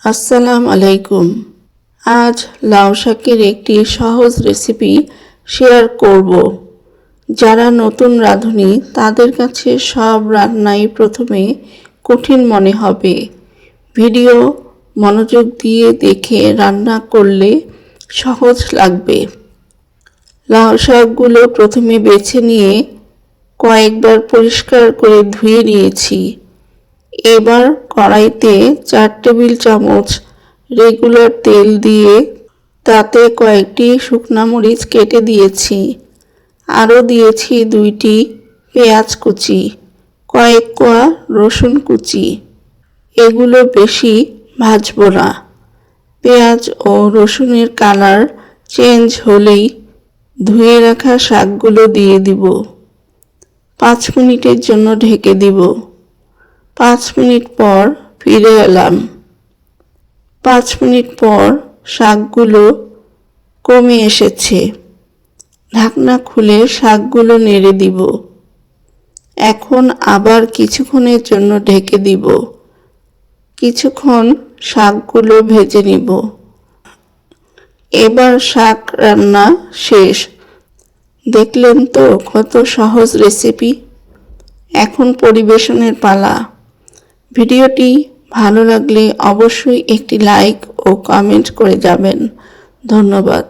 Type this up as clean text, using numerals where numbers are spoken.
আসসালামু আলাইকুম। আজ লাউ শাকের একটি সহজ রেসিপি শেয়ার করব। যারা নতুন রাঁধুনি তাদের কাছে সব রান্নাই প্রথমে কঠিন মনে হবে। ভিডিও মনোযোগ দিয়ে দেখে রান্না করলে সহজ লাগবে। লাউ শাকগুলো প্রথমে বেছে নিয়ে কয়েকবার পরিষ্কার করে ধুয়ে নিয়েছি। এবার কড়াইতে 4 টেবিল চামচ রেগুলার তেল দিয়ে তাতে কয়েকটি শুকনো মরিচ কেটে দিয়েছি। আরও দিয়েছি 2টি পেঁয়াজ কুচি, কয়েক কোয়া রসুন কুচি। এগুলো বেশি ভাজবো না। পেঁয়াজ ও রসুনের কালার চেঞ্জ হলেই ধুয়ে রাখা শাকগুলো দিয়ে দিব। 5 মিনিটের জন্য ঢেকে দিব। 5 মিনিট পর ফিরে এলাম। 5 মিনিট পর শাকগুলো কমে এসেছে। ঢাকনা খুলে শাকগুলো নেড়ে দিব। এখন আবার কিছুক্ষণের জন্য ঢেকে দিব। কিছুক্ষণ শাকগুলো ভেজে নিব। এবার শাক রান্না শেষ। দেখলেন তো কত সহজ রেসিপি। এখন পরিবেশনের পালা। ভিডিওটি ভালো লাগলে অবশ্যই একটি লাইক ও কমেন্ট করে যাবেন। ধন্যবাদ।